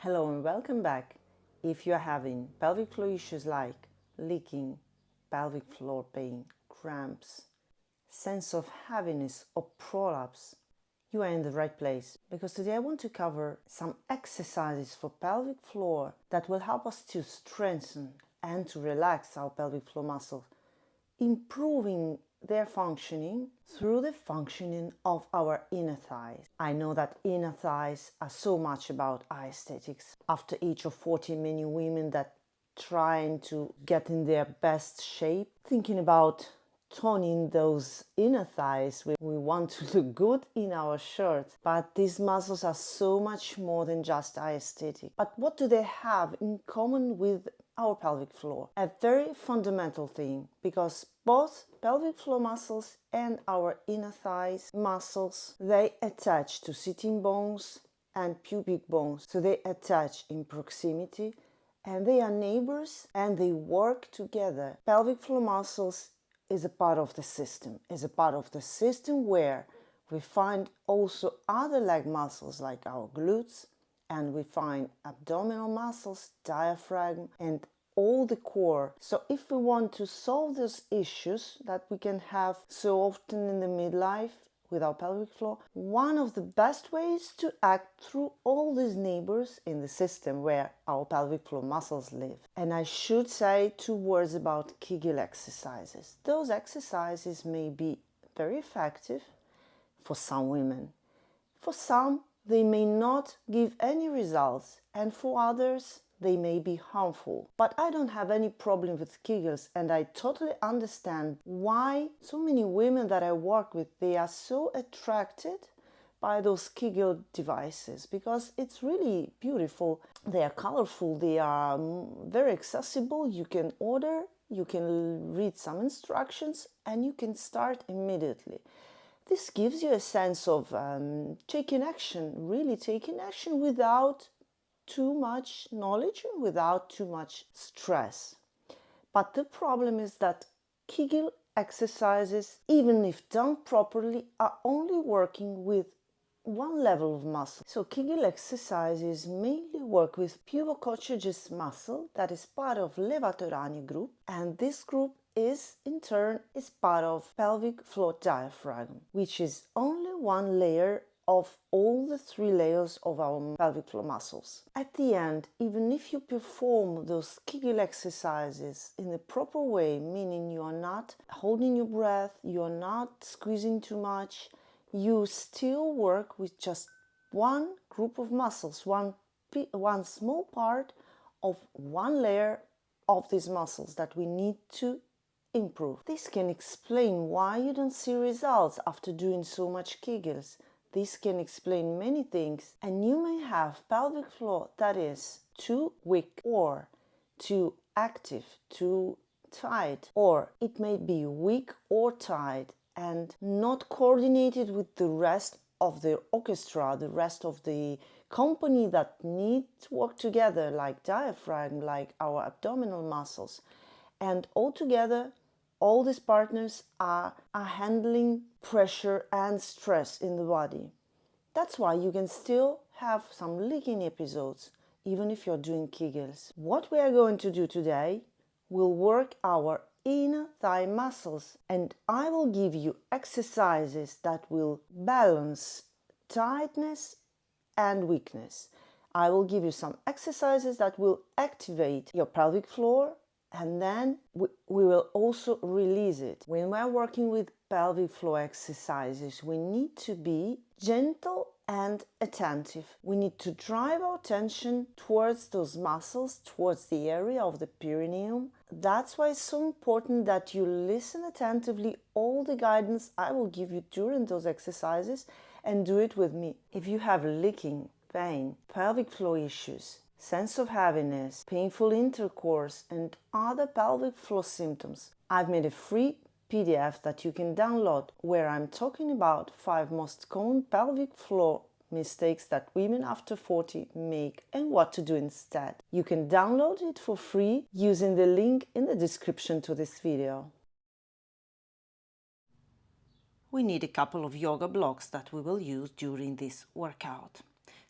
Hello and welcome back. If you're having pelvic floor issues like leaking, pelvic floor pain, cramps, sense of heaviness or prolapse, you are in the right place, because today I want to cover some exercises for pelvic floor that will help us to strengthen and to relax our pelvic floor muscles, improving their functioning through the functioning of our inner thighs. I know that inner thighs are so much about aesthetics. After age of 40, many women that trying to get in their best shape, thinking about toning those inner thighs. We want to look good in our shirts, but these muscles are so much more than just aesthetic. But what do they have in common with our pelvic floor? A very fundamental thing, because both pelvic floor muscles and our inner thighs muscles, they attach to sitting bones and pubic bones. So they attach in proximity and they are neighbors and they work together. Pelvic floor muscles is a part of the system, where we find also other leg muscles like our glutes, and we find abdominal muscles, diaphragm, and all the core. So if we want to solve those issues that we can have so often in the midlife with our pelvic floor, one of the best ways to act through all these neighbors in the system where our pelvic floor muscles live. And I should say 2 words about Kegel exercises. Those exercises may be very effective for some women. For some, they may not give any results, and for others, they may be harmful. But I don't have any problem with Kegels, and I totally understand why so many women that I work with, they are so attracted by those Kegel devices, because it's really beautiful. They are colorful, they are very accessible. You can order, you can read some instructions, and you can start immediately. This gives you a sense of taking action, really taking action without too much knowledge, without too much stress. But the problem is that Kegel exercises, even if done properly, are only working with one level of muscle. So Kegel exercises mainly work with pubococcygis muscle, that is part of levatorani group, and this group is in turn part of pelvic floor diaphragm, which is only one layer of all the 3 layers of our pelvic floor muscles. At the end, even if you perform those Kegel exercises in the proper way, meaning you are not holding your breath, you are not squeezing too much, you still work with just one group of muscles, one small part of one layer of these muscles that we need to improve. This can explain why you don't see results after doing so much Kegels. This can explain many things, and you may have pelvic floor that is too weak or too active, too tight, or it may be weak or tight and not coordinated with the rest of the orchestra, the rest of the company that need to work together, like diaphragm, like our abdominal muscles. And altogether, all these partners are handling pressure and stress in the body. That's why you can still have some leaking episodes, even if you're doing Kegels. What we are going to do today will work our inner thigh muscles, and I will give you exercises that will balance tightness and weakness. I will give you some exercises that will activate your pelvic floor, and then we will also release it. When we're working with pelvic floor exercises, we need to be gentle and attentive. We need to drive our attention towards those muscles, towards the area of the perineum. That's why it's so important that you listen attentively all the guidance I will give you during those exercises, and do it with me. If you have leaking, pain, pelvic floor issues, sense of heaviness, painful intercourse, and other pelvic floor symptoms, I've made a free PDF that you can download, where I'm talking about 5 most common pelvic floor mistakes that women after 40 make and what to do instead. You can download it for free using the link in the description to this video. We need a couple of yoga blocks that we will use during this workout.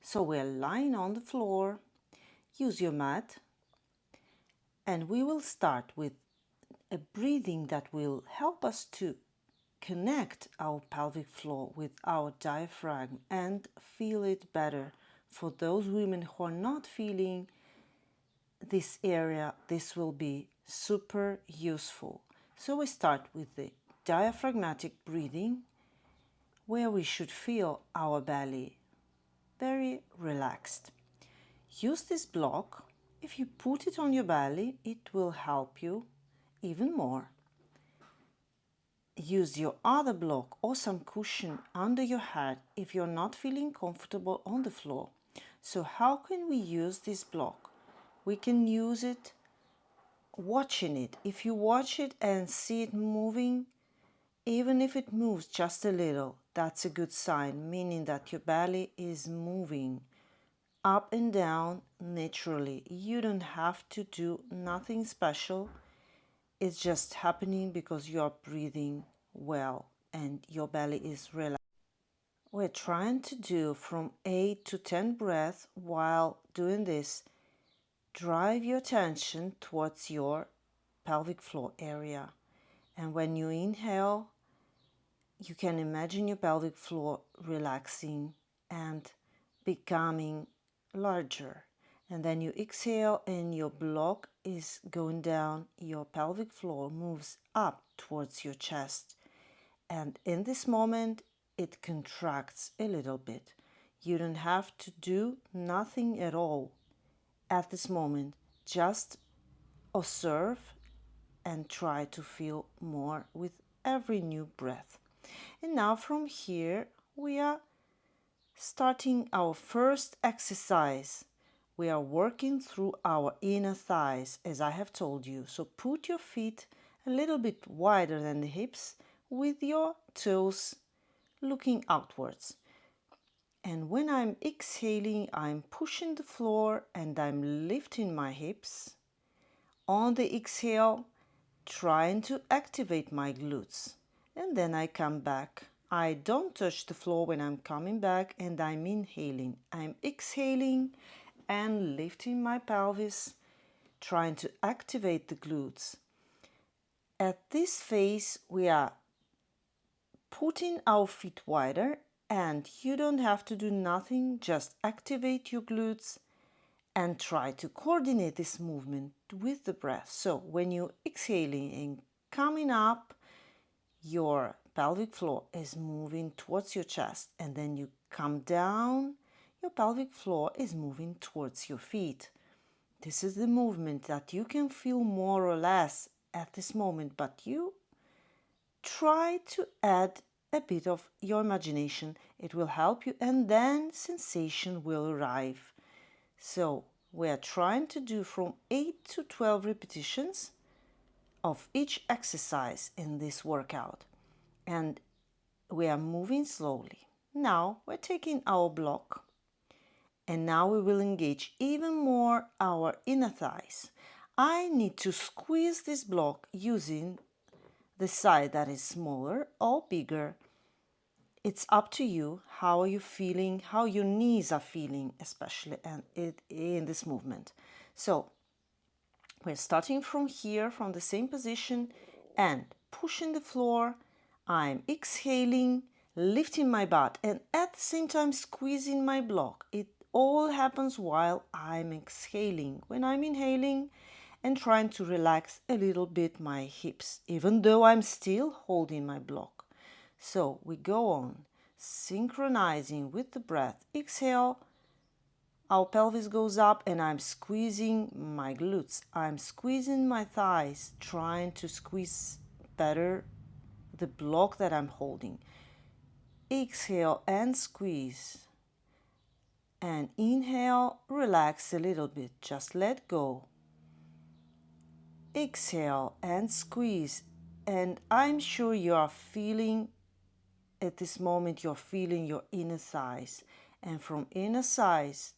So we're lying on the floor, use your mat, and we will start with a breathing that will help us to connect our pelvic floor with our diaphragm and feel it better. For those women who are not feeling this area, this will be super useful. So we start with the diaphragmatic breathing, where we should feel our belly very relaxed. Use this block. If you put it on your belly, it will help you even more. Use your other block or some cushion under your head if you're not feeling comfortable on the floor. So how can we use this block? We can use it watching it. If you watch it and see it moving, even if it moves just a little, that's a good sign, meaning that your belly is moving up and down naturally. You don't have to do nothing special. It's just happening because you are breathing well and your belly is relaxed. We're trying to do from 8 to 10 breaths. While doing this, drive your attention towards your pelvic floor area. And when you inhale, you can imagine your pelvic floor relaxing and becoming larger. And then you exhale and your block is going down. Your pelvic floor moves up towards your chest. And in this moment, it contracts a little bit. You don't have to do nothing at all at this moment. Just observe and try to feel more with every new breath. And now from here, we are starting our first exercise. We are working through our inner thighs, as I have told you. So put your feet a little bit wider than the hips with your toes looking outwards. And when I'm exhaling, I'm pushing the floor and I'm lifting my hips. On the exhale, trying to activate my glutes. And then I come back. I don't touch the floor when I'm coming back, and I'm inhaling. I'm exhaling and lifting my pelvis, trying to activate the glutes. At this phase, we are putting our feet wider, and you don't have to do nothing, just activate your glutes and try to coordinate this movement with the breath. So when you're exhaling and coming up, your pelvic floor is moving towards your chest, and then you come down, your pelvic floor is moving towards your feet. This is the movement that you can feel more or less at this moment, but you try to add a bit of your imagination. It will help you, and then sensation will arrive. So we are trying to do from 8 to 12 repetitions of each exercise in this workout. And we are moving slowly. Now we're taking our block, and now we will engage even more our inner thighs. I need to squeeze this block using the side that is smaller or bigger. It's up to you. How are you feeling, how your knees are feeling, especially in this movement. So we're starting from here, from the same position, and pushing the floor. I'm exhaling, lifting my butt, and at the same time squeezing my block. It all happens while I'm exhaling. When I'm inhaling and trying to relax a little bit my hips, even though I'm still holding my block. So we go on, synchronizing with the breath. Exhale, our pelvis goes up and I'm squeezing my glutes. I'm squeezing my thighs, trying to squeeze better the block that I'm holding. Exhale and squeeze. And inhale, relax a little bit, just let go. Exhale and squeeze. And I'm sure you are feeling, at this moment, you're feeling your inner thighs. And from inner thighs,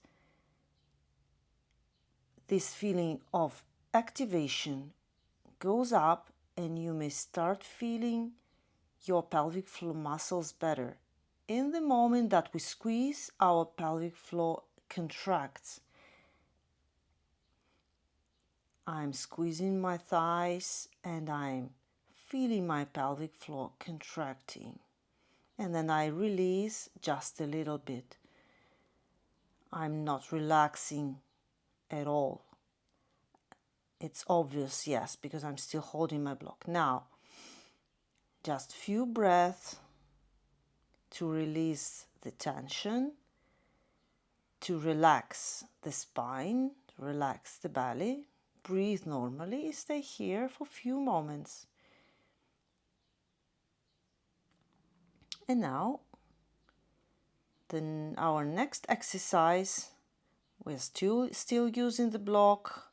this feeling of activation goes up, and you may start feeling your pelvic floor muscles better. In the moment that we squeeze, our pelvic floor contracts. I'm squeezing my thighs and I'm feeling my pelvic floor contracting. And then I release just a little bit. I'm not relaxing at all. It's obvious, yes, because I'm still holding my block. Now, just few breaths to release the tension, to relax the spine, relax the belly. Breathe normally. Stay here for a few moments. And now, then our next exercise, we're still using the block.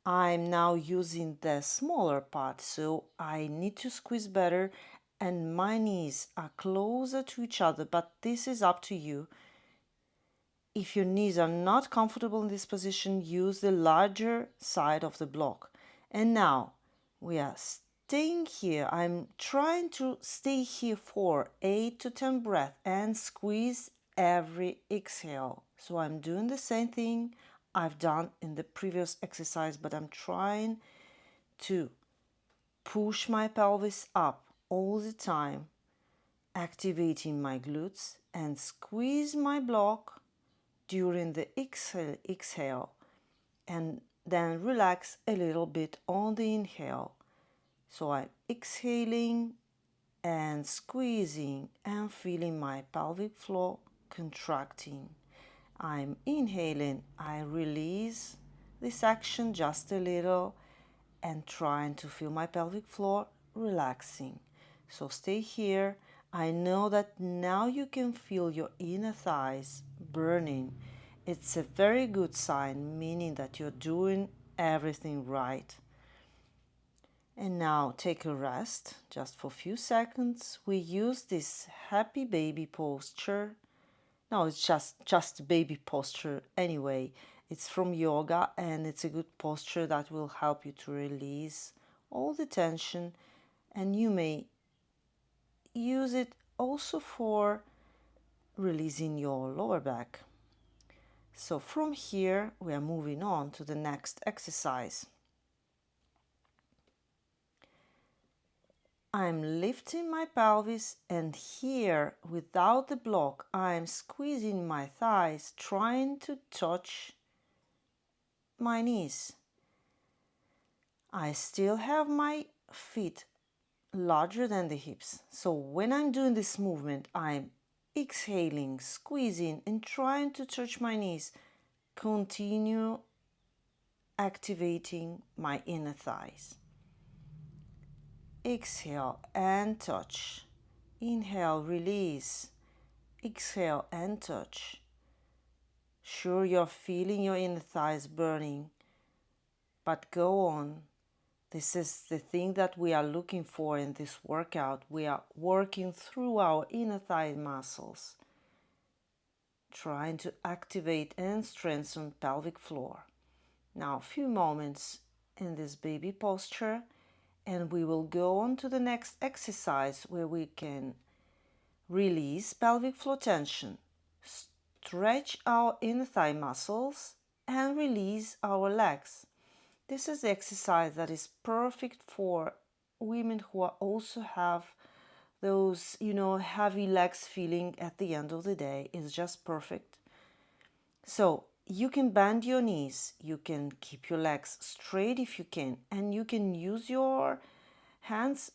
I'm now using the smaller part, so I need to squeeze better, and my knees are closer to each other, but this is up to you. If your knees are not comfortable in this position, use the larger side of the block. And now we are staying here. I'm trying to stay here for 8 to 10 breaths and squeeze every exhale. So I'm doing the same thing I've done in the previous exercise, but I'm trying to push my pelvis up all the time, activating my glutes, and squeeze my block during the exhale, and then relax a little bit on the inhale. So I'm exhaling and squeezing and feeling my pelvic floor contracting. I'm inhaling, I release this action just a little and trying to feel my pelvic floor relaxing. So stay here. I know that now you can feel your inner thighs burning. It's a very good sign, meaning that you're doing everything right. And now take a rest just for a few seconds. We use this happy baby posture. No, it's just baby posture anyway. It's from yoga and it's a good posture that will help you to release all the tension, and you may use it also for releasing your lower back. So from here we are moving on to the next exercise. I'm lifting my pelvis, and here without the block I'm squeezing my thighs, trying to touch my knees. I still have my feet larger than the hips. So when I'm doing this movement, I'm exhaling, squeezing, and trying to touch my knees. Continue activating my inner thighs. Exhale and touch. Inhale, release. Exhale and touch. Sure, you're feeling your inner thighs burning, but go on. This is the thing that we are looking for in this workout. We are working through our inner thigh muscles, trying to activate and strengthen pelvic floor. Now, a few moments in this baby posture, and we will go on to the next exercise where we can release pelvic floor tension, stretch our inner thigh muscles, and release our legs. This is the exercise that is perfect for women who also have those, heavy legs feeling at the end of the day. It's just perfect. So you can bend your knees, you can keep your legs straight if you can, and you can use your hands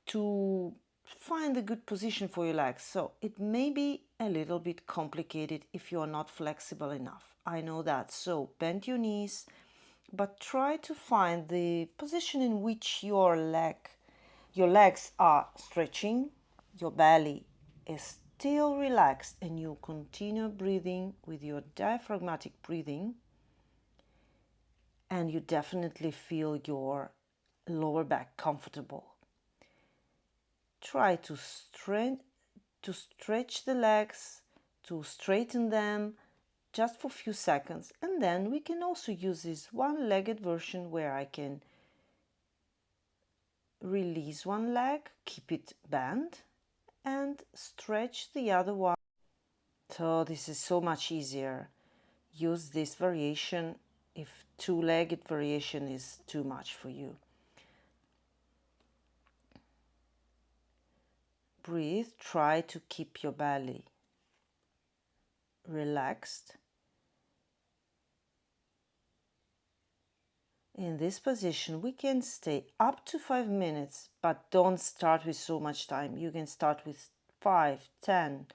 to find a good position for your legs. So it may be a little bit complicated if you are not flexible enough. I know that. So bend your knees, but try to find the position in which your legs are stretching, your belly is still relaxed, and you continue breathing with your diaphragmatic breathing, and you definitely feel your lower back comfortable. Try to stretch the legs, to straighten them just for a few seconds, and then we can also use this one-legged version where I can release one leg, keep it bent, and stretch the other one. So this is so much easier. Use this variation if two-legged variation is too much for you. Breathe, try to keep your belly relaxed. In this position, we can stay up to 5 minutes, but don't start with so much time. You can start with 5, 10,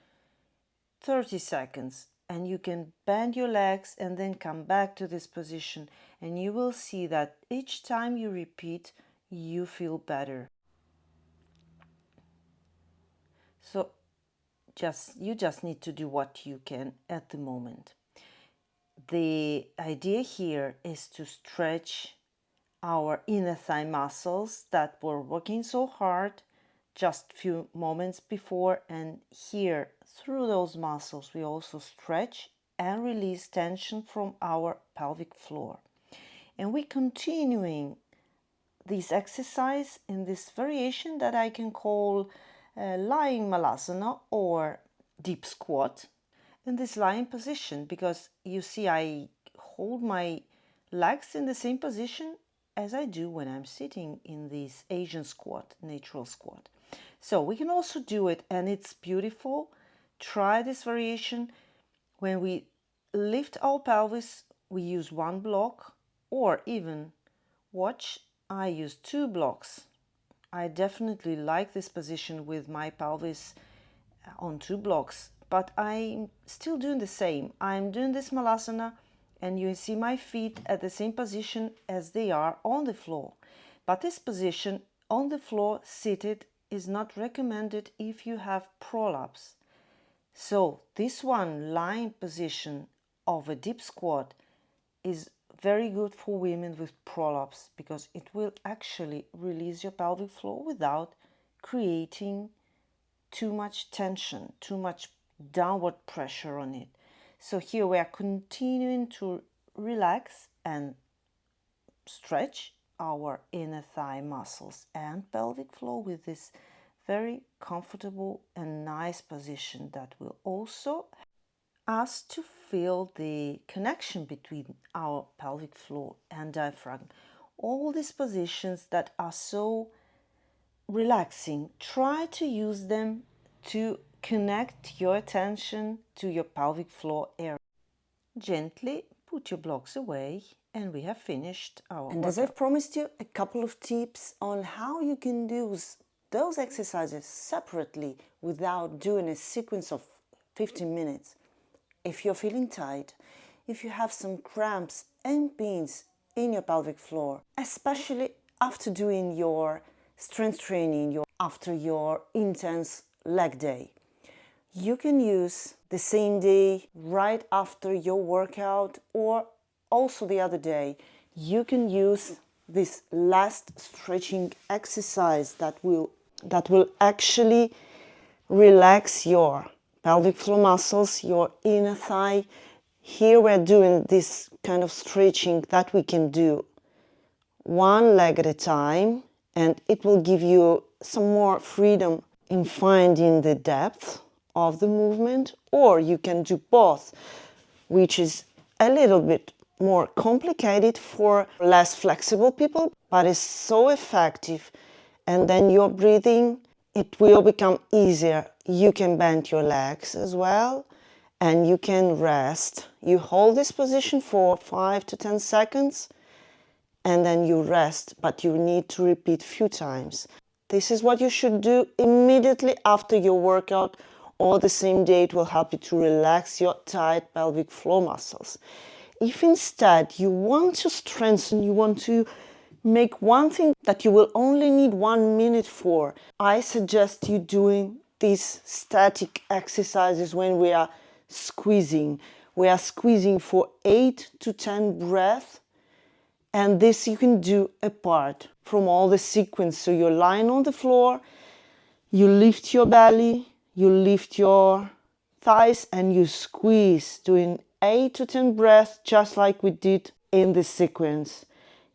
30 seconds, and you can bend your legs and then come back to this position, and you will see that each time you repeat, you feel better. So you just need to do what you can at the moment. The idea here is to stretch our inner thigh muscles that were working so hard just a few moments before, and here through those muscles we also stretch and release tension from our pelvic floor. And we're continuing this exercise in this variation that I can call lying malasana or deep squat, in this lying position, because you see I hold my legs in the same position as I do when I'm sitting in this Asian squat, natural squat. So we can also do it, and it's beautiful. Try this variation. When we lift our pelvis, we use one block, or even watch, I use 2 blocks. I definitely like this position with my pelvis on 2 blocks, but I'm still doing the same. I'm doing this malasana, and you see my feet at the same position as they are on the floor. But this position on the floor seated is not recommended if you have prolapse. So this one, lying position of a deep squat, is very good for women with prolapse, because it will actually release your pelvic floor without creating too much tension, too much downward pressure on it. So here we are continuing to relax and stretch our inner thigh muscles and pelvic floor with this very comfortable and nice position that will also us to feel the connection between our pelvic floor and diaphragm. All these positions that are so relaxing, try to use them to connect your attention to your pelvic floor area. Gently put your blocks away, and we have finished our workout. As I've promised you, a couple of tips on how you can use those exercises separately without doing a sequence of 15 minutes. If you're feeling tight, if you have some cramps and pains in your pelvic floor, especially after doing your strength training, after your intense leg day, you can use the same day right after your workout, or also the other day. You can use this last stretching exercise that will actually relax your pelvic floor muscles, your inner thigh. Here we're doing this kind of stretching that we can do one leg at a time, and it will give you some more freedom in finding the depth of the movement. Or you can do both, which is a little bit more complicated for less flexible people, but is so effective. And then your breathing, it will become easier. You can bend your legs as well, and you can rest. You hold this position for 5 to 10 seconds, and then you rest, but you need to repeat a few times. This is what you should do immediately after your workout, or the same day. It will help you to relax your tight pelvic floor muscles. If instead you want to strengthen, you want to make one thing that you will only need 1 minute for, I suggest you doing these static exercises when we are squeezing. We are squeezing for 8 to 10 breaths, and this you can do apart from all the sequence. So you're lying on the floor, you lift your belly, you lift your thighs, and you squeeze, doing 8 to 10 breaths, just like we did in the sequence.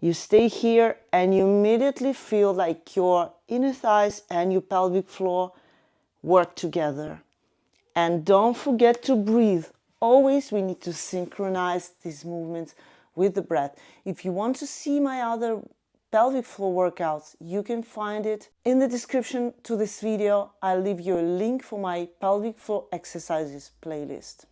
You stay here, and you immediately feel like your inner thighs and your pelvic floor work together. And don't forget to breathe. Always we need to synchronize these movements with the breath. If you want to see my other pelvic floor workouts, you can find it in the description to this video. I'll leave you a link for my pelvic floor exercises playlist.